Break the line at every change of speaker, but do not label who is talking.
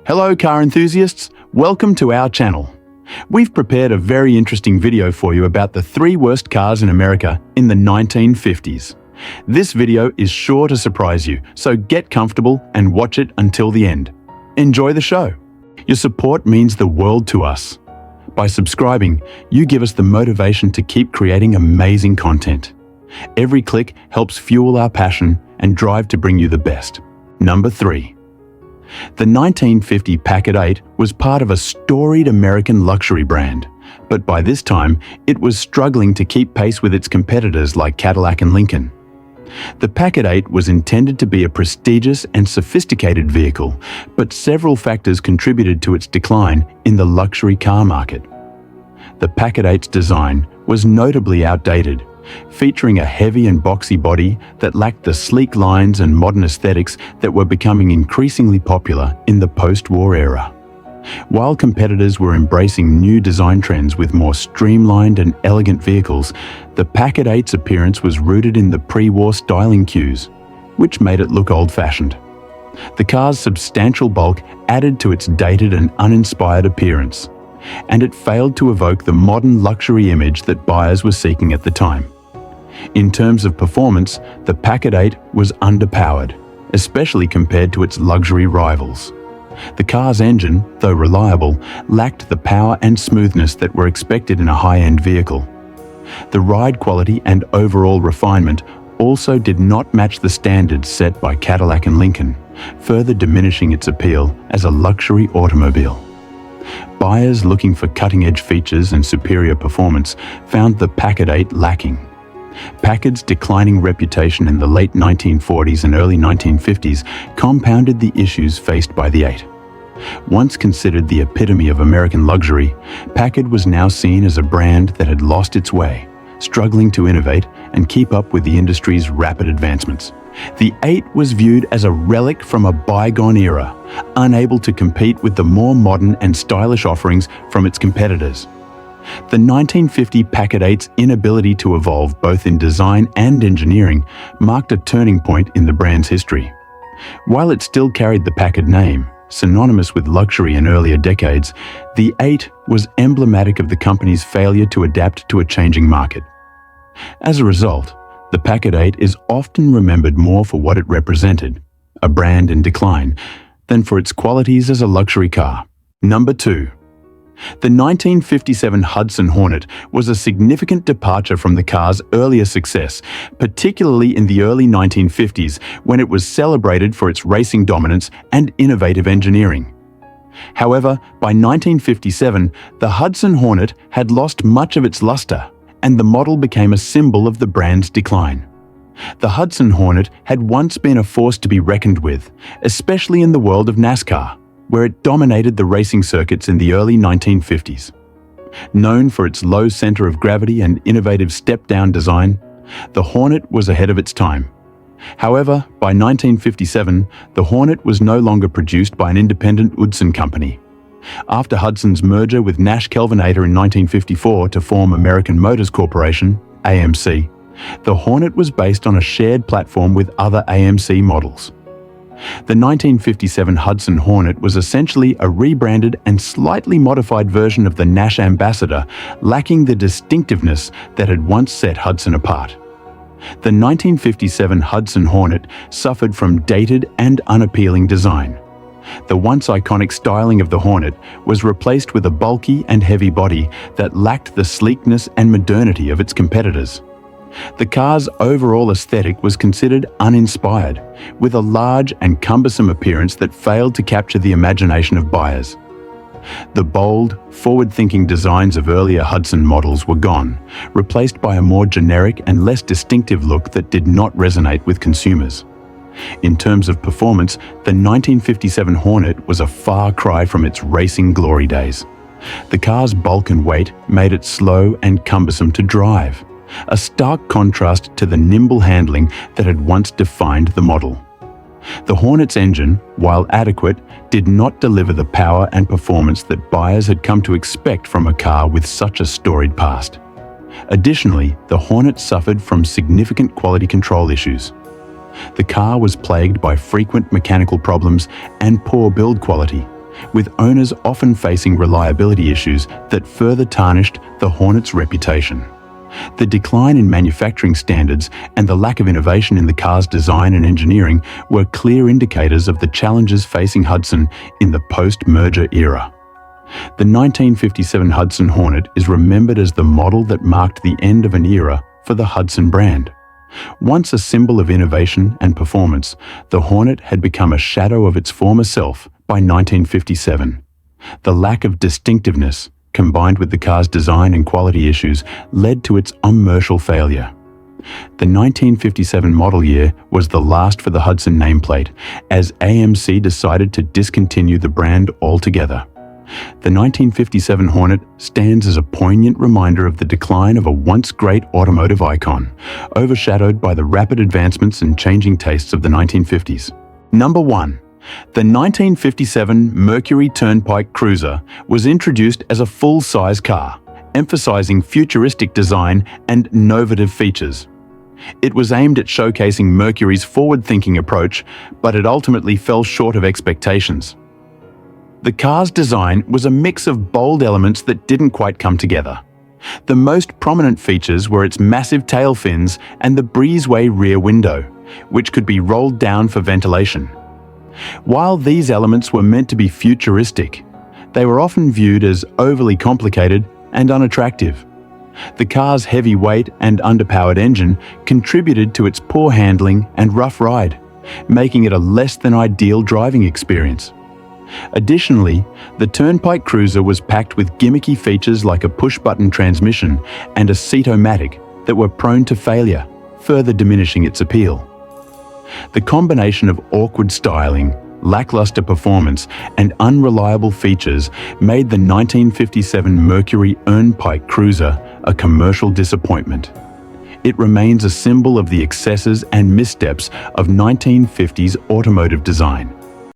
Hello car enthusiasts, welcome to our channel. We've prepared a very interesting video for you about the 3 worst cars in America in the 1950s. This video is sure to surprise you, so get comfortable and watch it until the end. Enjoy the show. Your support means the world to us. By subscribing, you give us the motivation to keep creating amazing content. Every click helps fuel our passion and drive to bring you the best. Number 3. The 1950 Packard 8 was part of a storied American luxury brand, but by this time, it was struggling to keep pace with its competitors like Cadillac and Lincoln. The Packard 8 was intended to be a prestigious and sophisticated vehicle, but several factors contributed to its decline in the luxury car market. The Packard 8's design was notably outdated, featuring a heavy and boxy body that lacked the sleek lines and modern aesthetics that were becoming increasingly popular in the post-war era. While competitors were embracing new design trends with more streamlined and elegant vehicles, the Packard 8's appearance was rooted in the pre-war styling cues, which made it look old-fashioned. The car's substantial bulk added to its dated and uninspired appearance, and it failed to evoke the modern luxury image that buyers were seeking at the time. In terms of performance, the Packard 8 was underpowered, especially compared to its luxury rivals. The car's engine, though reliable, lacked the power and smoothness that were expected in a high-end vehicle. The ride quality and overall refinement also did not match the standards set by Cadillac and Lincoln, further diminishing its appeal as a luxury automobile. Buyers looking for cutting-edge features and superior performance found the Packard 8 lacking. Packard's declining reputation in the late 1940s and early 1950s compounded the issues faced by the 8. Once considered the epitome of American luxury, Packard was now seen as a brand that had lost its way, struggling to innovate and keep up with the industry's rapid advancements. The 8 was viewed as a relic from a bygone era, unable to compete with the more modern and stylish offerings from its competitors. The 1950 Packard 8's inability to evolve both in design and engineering marked a turning point in the brand's history. While it still carried the Packard name, synonymous with luxury in earlier decades, the 8 was emblematic of the company's failure to adapt to a changing market. As a result, the Packard 8 is often remembered more for what it represented, a brand in decline, than for its qualities as a luxury car. Number 2. The 1957 Hudson Hornet was a significant departure from the car's earlier success, particularly in the early 1950s when it was celebrated for its racing dominance and innovative engineering. However, by 1957, the Hudson Hornet had lost much of its luster, and the model became a symbol of the brand's decline. The Hudson Hornet had once been a force to be reckoned with, especially in the world of NASCAR, where it dominated the racing circuits in the early 1950s. Known for its low center of gravity and innovative step-down design, the Hornet was ahead of its time. However, by 1957, the Hornet was no longer produced by an independent Hudson company. After Hudson's merger with Nash Kelvinator in 1954 to form American Motors Corporation, AMC, the Hornet was based on a shared platform with other AMC models. The 1957 Hudson Hornet was essentially a rebranded and slightly modified version of the Nash Ambassador, lacking the distinctiveness that had once set Hudson apart. The 1957 Hudson Hornet suffered from dated and unappealing design. The once iconic styling of the Hornet was replaced with a bulky and heavy body that lacked the sleekness and modernity of its competitors. The car's overall aesthetic was considered uninspired, with a large and cumbersome appearance that failed to capture the imagination of buyers. The bold, forward-thinking designs of earlier Hudson models were gone, replaced by a more generic and less distinctive look that did not resonate with consumers. In terms of performance, the 1957 Hornet was a far cry from its racing glory days. The car's bulk and weight made it slow and cumbersome to drive, a stark contrast to the nimble handling that had once defined the model. The Hornet's engine, while adequate, did not deliver the power and performance that buyers had come to expect from a car with such a storied past. Additionally, the Hornet suffered from significant quality control issues. The car was plagued by frequent mechanical problems and poor build quality, with owners often facing reliability issues that further tarnished the Hornet's reputation. The decline in manufacturing standards and the lack of innovation in the car's design and engineering were clear indicators of the challenges facing Hudson in the post-merger era. The 1957 Hudson Hornet is remembered as the model that marked the end of an era for the Hudson brand. Once a symbol of innovation and performance, the Hornet had become a shadow of its former self by 1957. The lack of distinctiveness, combined with the car's design and quality issues, led to its commercial failure. The 1957 model year was the last for the Hudson nameplate, as AMC decided to discontinue the brand altogether. The 1957 Hornet stands as a poignant reminder of the decline of a once great automotive icon, overshadowed by the rapid advancements and changing tastes of the 1950s. Number 1. The 1957 Mercury Turnpike Cruiser was introduced as a full-size car, emphasizing futuristic design and innovative features. It was aimed at showcasing Mercury's forward-thinking approach, but it ultimately fell short of expectations. The car's design was a mix of bold elements that didn't quite come together. The most prominent features were its massive tail fins and the breezeway rear window, which could be rolled down for ventilation. While these elements were meant to be futuristic, they were often viewed as overly complicated and unattractive. The car's heavy weight and underpowered engine contributed to its poor handling and rough ride, making it a less than ideal driving experience. Additionally, the Turnpike Cruiser was packed with gimmicky features like a push-button transmission and a seat-o-matic that were prone to failure, further diminishing its appeal. The combination of awkward styling, lackluster performance, and unreliable features made the 1957 Mercury Turnpike Cruiser a commercial disappointment. It remains a symbol of the excesses and missteps of 1950s automotive design.